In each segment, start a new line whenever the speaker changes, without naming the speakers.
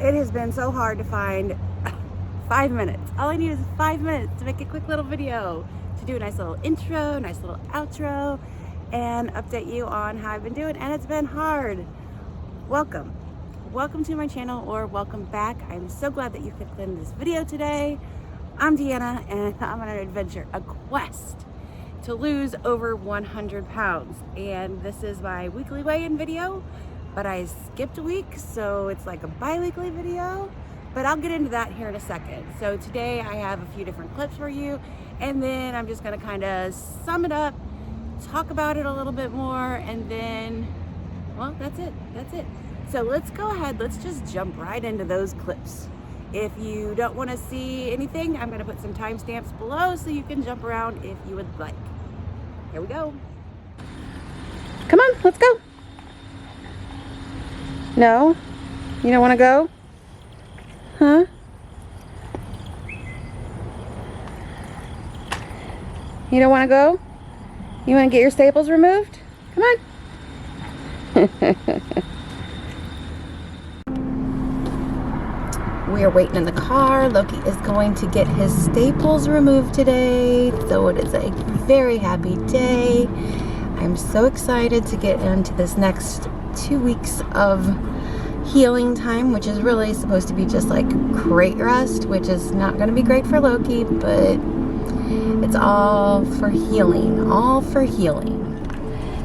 It has been so hard to find 5 minutes. All I need is 5 minutes to make a quick little video, to do a nice little intro, nice little outro, and update you on how I've been doing, and it's been hard. Welcome. Welcome to my channel, or welcome back. I'm so glad that you clicked in this video today. I'm Deanna, and I'm on an adventure, a quest to lose over 100 pounds. And this is my weekly weigh-in video, but I skipped a week, so it's like a bi-weekly video, but I'll get into that here in a second. So today I have a few different clips for you, and then I'm just gonna kind of sum it up, talk about it a little bit more, and then, well, that's it. So let's go ahead, let's just jump right into those clips. If you don't want to see anything, I'm going to put some timestamps below so you can jump around if you would like. Here we go. Come on, let's go. No? You don't want to go? Huh? You don't want to go? You want to get your staples removed? Come on. We are waiting in the car. Loki is going to get his staples removed today, so it is a very happy day. I'm so excited to get into this next 2 weeks of healing time, which is really supposed to be just like great rest, which is not going to be great for Loki, but it's all for healing, all for healing.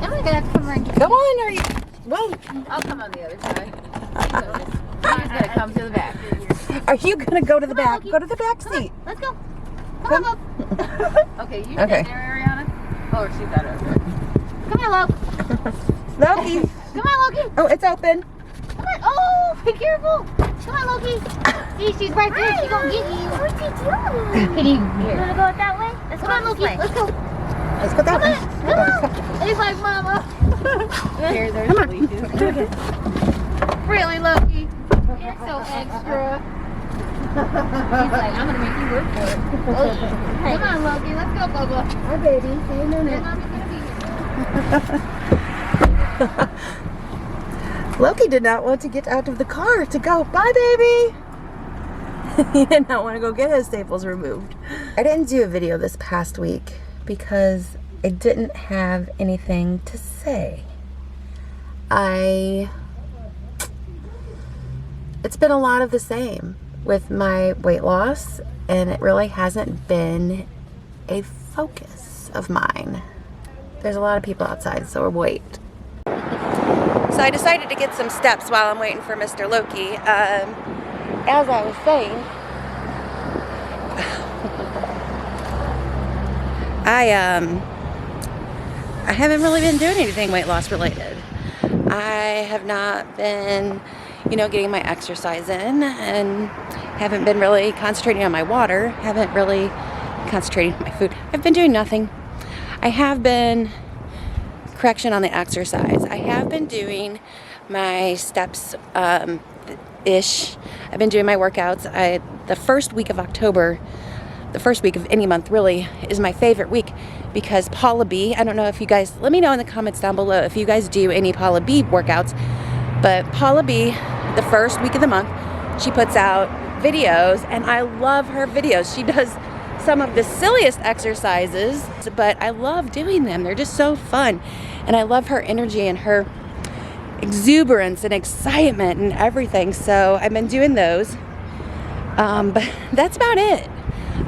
Am I gonna have to come around?
Come on, are you? Well,
I'll come on the other side. He's gonna come to the back.
Are you gonna go to the back? Go to the back seat.
Let's go. Come on, Loki. Okay, you
Okay.
sit there, Ariana. Oh, she's out of there. Come here, Loki.
Loki.
Come on, Loki.
Oh, it's open.
Come on. Oh, be careful. Come on, Loki. See, she's right there. She's gonna get you. What you doing? Can you wanna go that way? Let's come on, Loki. Let's go.
Let's go that way.
Come on. He's like, Mama. Here, there's
Come on.
Leashes. Really, Loki? You're so extra. He's like, I'm gonna make you work for it. Oh, come on, Loki. Let's go, Bubba.
Hi, baby. Say no,
Your
no.
mommy's gonna be here.
Loki did not want to get out of the car to go. Bye, baby. He did not want to go get his staples removed. I didn't do a video this past week because I didn't have anything to say. It's been a lot of the same with my weight loss, and it really hasn't been a focus of mine. There's a lot of people outside, so we'll wait. So I decided to get some steps while I'm waiting for Mr. Loki. As I was saying, I haven't really been doing anything weight loss related. I have not been, getting my exercise in, and haven't been really concentrating on my water, haven't really concentrating on my food. I've been doing nothing. I have been, correction on the exercise, I have been doing my steps ish. I've been doing my workouts. The first week of October, the first week of any month really, is my favorite week because Paula B, I don't know if you guys, let me know in the comments down below if you guys do any Paula B workouts, but Paula B, the first week of the month, she puts out videos, and I love her videos. She does some of the silliest exercises, but I love doing them. They're just so fun, and I love her energy and her exuberance and excitement and everything, so I've been doing those, but that's about it.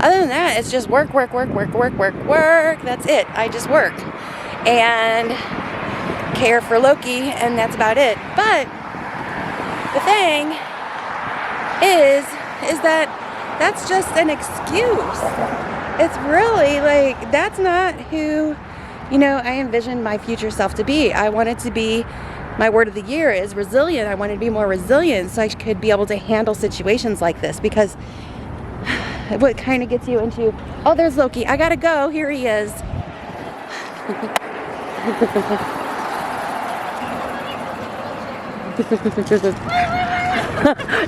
Other than that, it's just work. That's it. I just work and care for Loki, and that's about it. But the thing is that that's just an excuse. It's really like, that's not who, I envisioned my future self to be. I wanted to be, my word of the year is resilient. I wanted to be more resilient so I could be able to handle situations like this, because what kind of gets you into, oh, there's Loki. I gotta go. Here he is.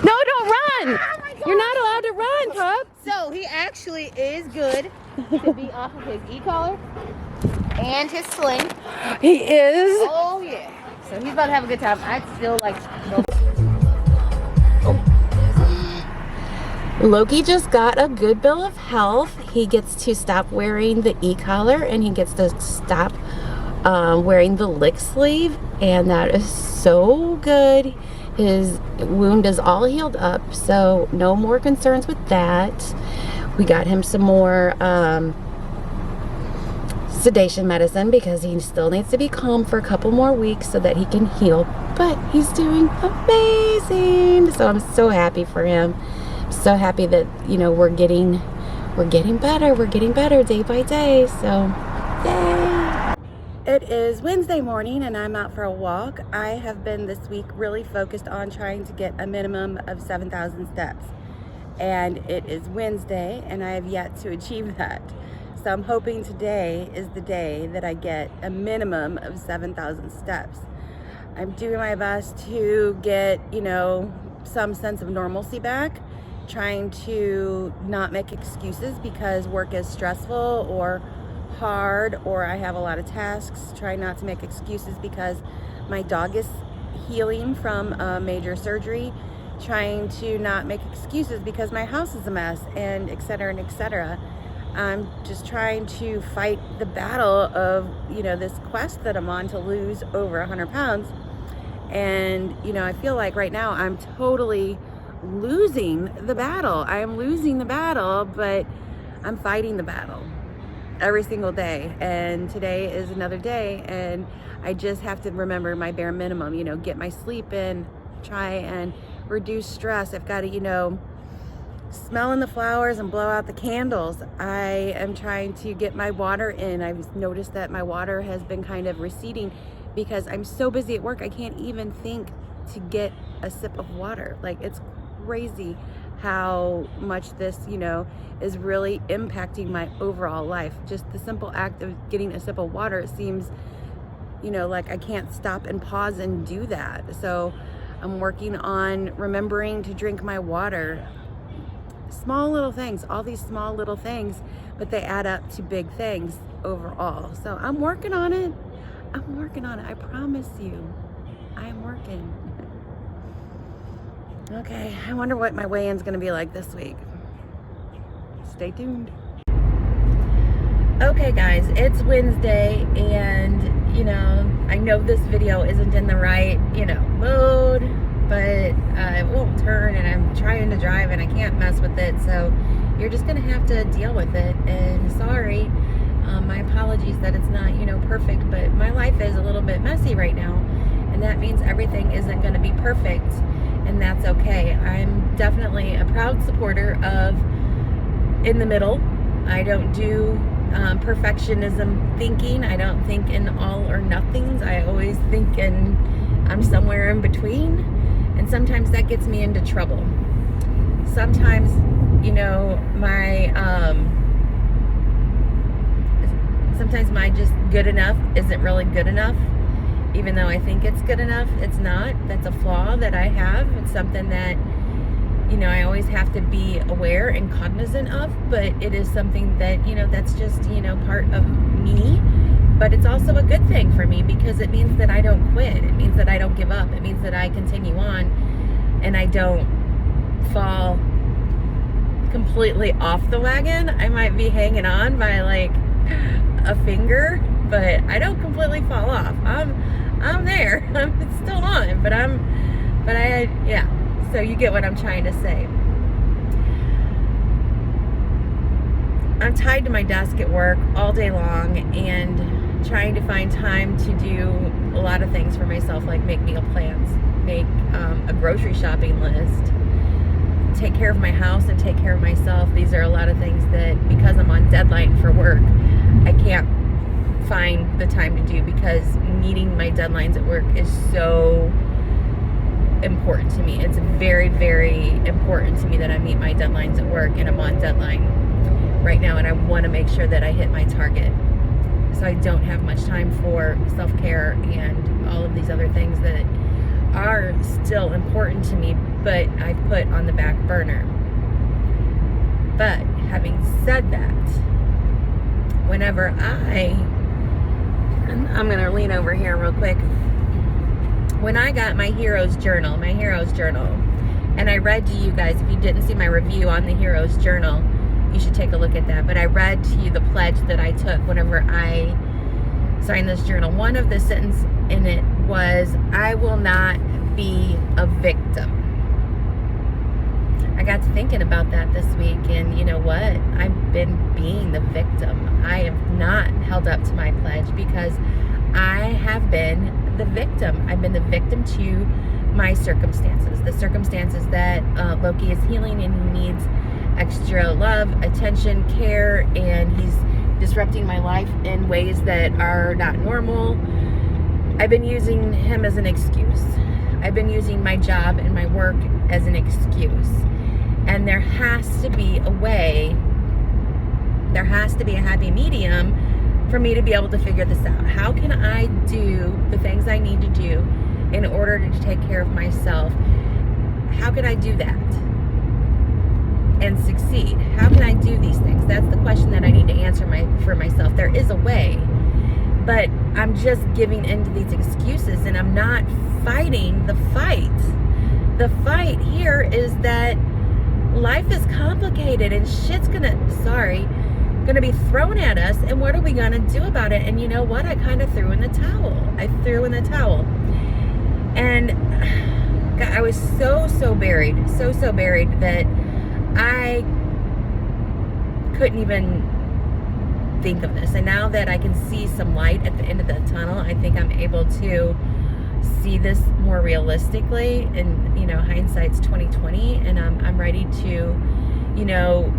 No, don't run. You're not allowed to run, pup.
So he actually is good to be off of his e-collar and his sling.
He is.
Oh yeah. So he's about to have a good time. I'd still like.
Loki just got a good bill of health. He gets to stop wearing the e-collar and he gets to stop wearing the lick sleeve, and that is so good. His wound is all healed up, so no more concerns with that. We got him some more sedation medicine because he still needs to be calm for a couple more weeks so that he can heal, but he's doing amazing. So I'm so happy for him. I'm so happy that, you know, we're getting better day by day. So yay. It is Wednesday morning and I'm out for a walk. I have been this week really focused on trying to get a minimum of 7,000 steps, and it is Wednesday and I have yet to achieve that. So I'm hoping today is the day that I get a minimum of 7,000 steps. I'm doing my best to get, you know, some sense of normalcy back, trying to not make excuses because work is stressful or hard or I have a lot of tasks. Try not to make excuses because my dog is healing from a major surgery. Trying to not make excuses because my house is a mess, and et cetera and et cetera. I'm just trying to fight the battle of, you know, this quest that I'm on to lose over 100 pounds. And, you know, I feel like right now I'm totally losing the battle. I am losing the battle, but I'm fighting the battle every single day. And today is another day, and I just have to remember my bare minimum, you know, get my sleep in, try and reduce stress. I've got to, you know, smell in the flowers and blow out the candles. I am trying to get my water in. I've noticed that my water has been kind of receding because I'm so busy at work I can't even think to get a sip of water. Like, it's crazy how much this, you know, is really impacting my overall life. Just the simple act of getting a sip of water, it seems, you know, like I can't stop and pause and do that. So I'm working on remembering to drink my water. Small little things, all these small little things, but they add up to big things overall. So I'm working on it. I'm working on it. I promise you, I am working. Okay, I wonder what my weigh-in's gonna be like this week. Stay tuned. Okay guys, it's Wednesday, and you know, I know this video isn't in the right, you know, mode, but it won't turn, and I'm trying to drive and I can't mess with it, so you're just gonna have to deal with it. And sorry, my apologies that it's not, you know, perfect, but my life is a little bit messy right now, and that means everything isn't gonna be perfect, and that's okay. I'm definitely a proud supporter of in the middle. I don't do perfectionism thinking. I don't think in all or nothings. I always think I'm somewhere in between, and sometimes that gets me into trouble. Sometimes, you know, sometimes my just good enough isn't really good enough. Even though I think it's good enough, it's not. That's a flaw that I have. It's something that, you know, I always have to be aware and cognizant of, but it is something that, you know, that's just, you know, part of me. But it's also a good thing for me because it means that I don't quit. It means that I don't give up. It means that I continue on and I don't fall completely off the wagon. I might be hanging on by like a finger, but I don't completely fall off. I'm there. I'm still on, but yeah. So you get what I'm trying to say. I'm tied to my desk at work all day long and trying to find time to do a lot of things for myself, like make meal plans, make a grocery shopping list, take care of my house and take care of myself. These are a lot of things that, because I'm on deadline for work, I can't find the time to do because meeting my deadlines at work is so important to me. It's very, very important to me that I meet my deadlines at work, and I'm on deadline right now, and I want to make sure that I hit my target. So I don't have much time for self-care and all of these other things that are still important to me, but I put on the back burner. But having said that, whenever I'm gonna lean over here real quick. When I got my hero's journal, And I read to you guys, if you didn't see my review on the Hero's Journal, you should take a look at that. But I read to you the pledge that I took whenever I signed this journal. One of the sentences in it was, I will not be a victim. I got to thinking about that this week, and you know what? I've been being the victim. I have not held up to my pledge because I have been the victim. I've been the victim to my circumstances, the circumstances that Loki is healing, and he needs extra love, attention, care, and he's disrupting my life in ways that are not normal. I've been using him as an excuse. I've been using my job and my work as an excuse. And there has to be a way, there has to be a happy medium for me to be able to figure this out. How can I do the things I need to do in order to take care of myself? How can I do that and succeed? How can I do these things? That's the question that I need to answer for myself. There is a way, but I'm just giving into these excuses, and I'm not fighting the fight. The fight here is that life is complicated, and shit's gonna be thrown at us, and what are we gonna do about it? And you know what? I kind of threw in the towel. And God, I was so buried that I couldn't even think of this. And now that I can see some light at the end of the tunnel, I think I'm able to see this more realistically. And you know, hindsight's 2020, and I'm ready to, you know,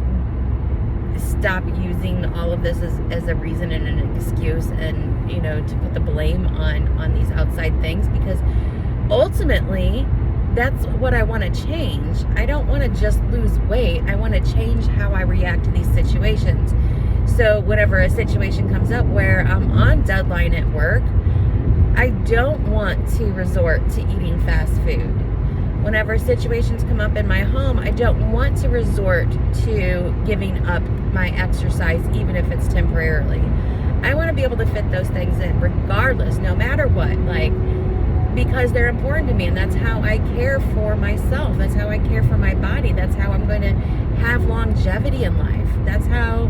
stop using all of this as a reason and an excuse, and you know, to put the blame on these outside things, because ultimately that's what I want to change. I don't want to just lose weight. I want to change how I react to these situations. So whenever a situation comes up where I'm on deadline at work, I don't want to resort to eating fast food. Whenever situations come up in my home, I don't want to resort to giving up my exercise, even if it's temporarily. I want to be able to fit those things in regardless, no matter what, like, because they're important to me, and that's how I care for myself. That's how I care for my body. That's how I'm going to have longevity in life. That's how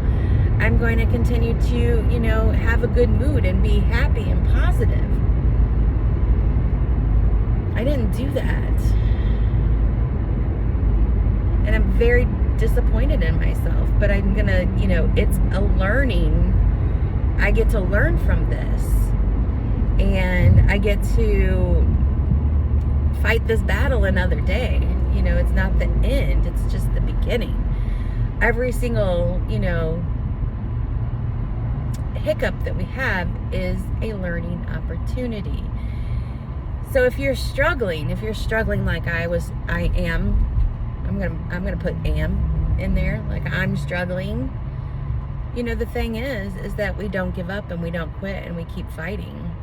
I'm going to continue to, you know, have a good mood and be happy and positive. I didn't do that. And I'm very disappointed in myself, but I'm gonna, you know, it's a learning. I get to learn from this, and I get to fight this battle another day. You know, it's not the end, it's just the beginning. Every single, you know, hiccup that we have is a learning opportunity. So if you're struggling like I am, I'm gonna put am in there, like I'm struggling. You know, the thing is that we don't give up, and we don't quit, and we keep fighting.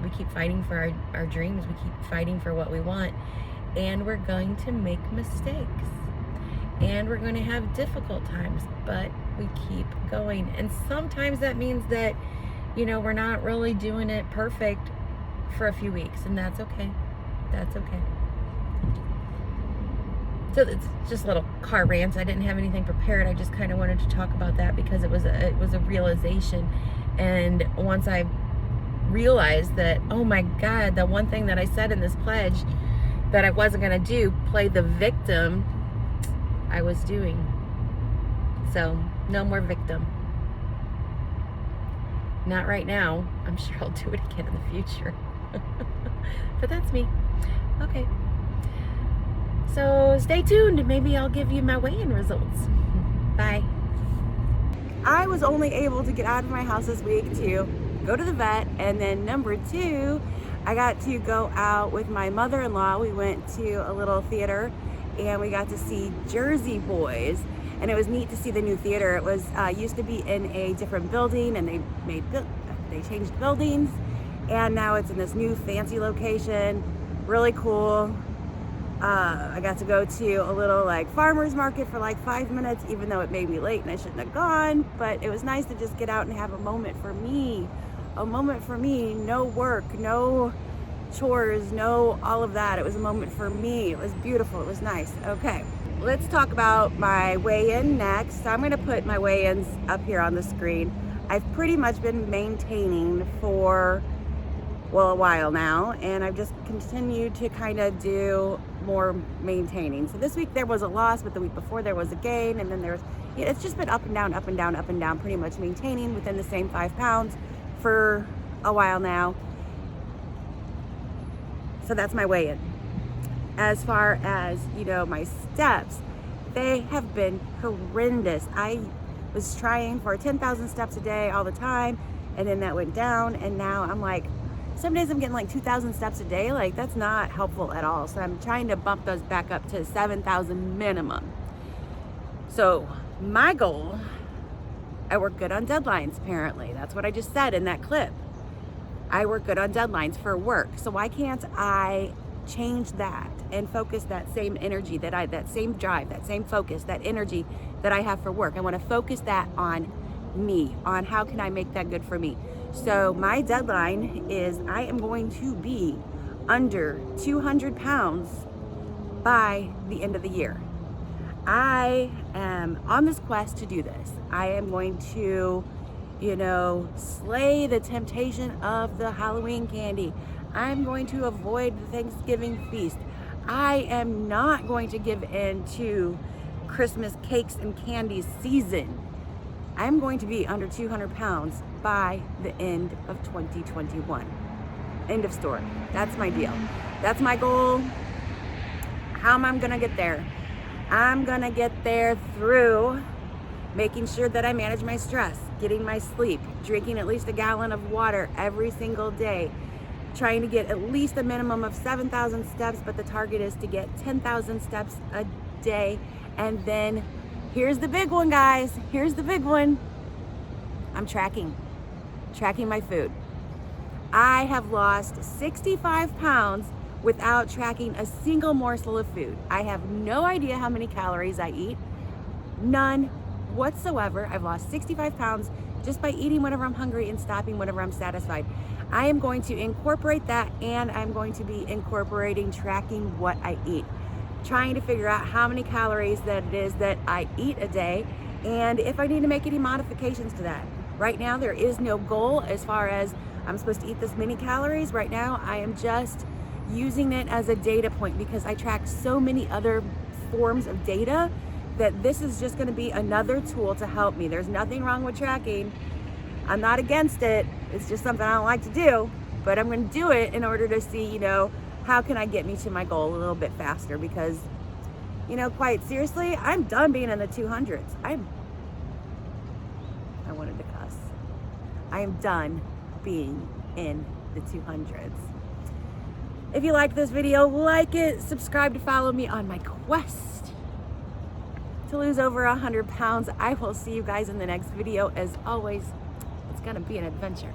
We keep fighting for our dreams. We keep fighting for what we want, and we're going to make mistakes, and we're going to have difficult times, but we keep going. And sometimes that means that, you know, we're not really doing it perfect for a few weeks, and that's okay. That's okay. So it's just a little car rant. I didn't have anything prepared. I just kind of wanted to talk about that because it was a realization. And once I realized that, oh my God, the one thing that I said in this pledge that I wasn't going to do, play the victim, I was doing. So no more victim. Not right now. I'm sure I'll do it again in the future. But that's me. Okay. So stay tuned. Maybe I'll give you my weigh-in results. Bye. I was only able to get out of my house this week to go to the vet, and then number 2, I got to go out with my mother-in-law. We went to a little theater, and we got to see Jersey Boys, and it was neat to see the new theater. It was used to be in a different building, and they changed buildings, and now it's in this new fancy location. Really cool. I got to go to a little like farmer's market for like 5 minutes, even though it made me late and I shouldn't have gone, but it was nice to just get out and have a moment for me, no work, no chores, no all of that. It was a moment for me. It was beautiful. It was nice. Okay, let's talk about my weigh-in next. So I'm going to put my weigh-ins up here on the screen. I've pretty much been maintaining for, well, a while now, and I've just continued to kind of do more maintaining. So this week there was a loss, but the week before there was a gain, and then it's just been up and down, up and down, up and down, pretty much maintaining within the same 5 pounds for a while now. So that's my weigh-in. As far as, my steps, they have been horrendous. I was trying for 10,000 steps a day all the time, and then that went down, and now I'm like, some days I'm getting like 2,000 steps a day. Like, that's not helpful at all. So I'm trying to bump those back up to 7,000 minimum. So my goal, I work good on deadlines, apparently. That's what I just said in that clip. I work good on deadlines for work. So why can't I change that and focus that same energy, that same drive, that same focus, that energy that I have for work? I want to focus that on me, on how can I make that good for me. So my deadline is I am going to be under 200 pounds by the end of the year. I am on this quest to do this. I am going to, slay the temptation of the Halloween candy. I'm going to avoid the Thanksgiving feast. I am not going to give in to Christmas cakes and candy season. I'm going to be under 200 pounds by the end of 2021. End of story. That's my deal. That's my goal. How am I going to get there? I'm going to get there through making sure that I manage my stress, getting my sleep, drinking at least a gallon of water every single day, trying to get at least a minimum of 7,000 steps, but the target is to get 10,000 steps a day. And then here's the big one, guys. Here's the big one. I'm tracking my food. I have lost 65 pounds without tracking a single morsel of food. I have no idea how many calories I eat. None whatsoever. I've lost 65 pounds just by eating whenever I'm hungry and stopping whenever I'm satisfied. I am going to incorporate that, and I'm going to be incorporating tracking what I eat, trying to figure out how many calories that it is that I eat a day, and if I need to make any modifications to that. Right now, there is no goal as far as I'm supposed to eat this many calories. Right now, I am just using it as a data point because I track so many other forms of data that this is just going to be another tool to help me. There's nothing wrong with tracking. I'm not against it. It's just something I don't like to do, but I'm going to do it in order to see, how can I get me to my goal a little bit faster? Because, quite seriously, I'm done being in the 200s. I wanted to cuss. I am done being in the 200s. If you liked this video, like it, subscribe to follow me on my quest to lose over 100 pounds. I will see you guys in the next video. As always, it's gonna be an adventure.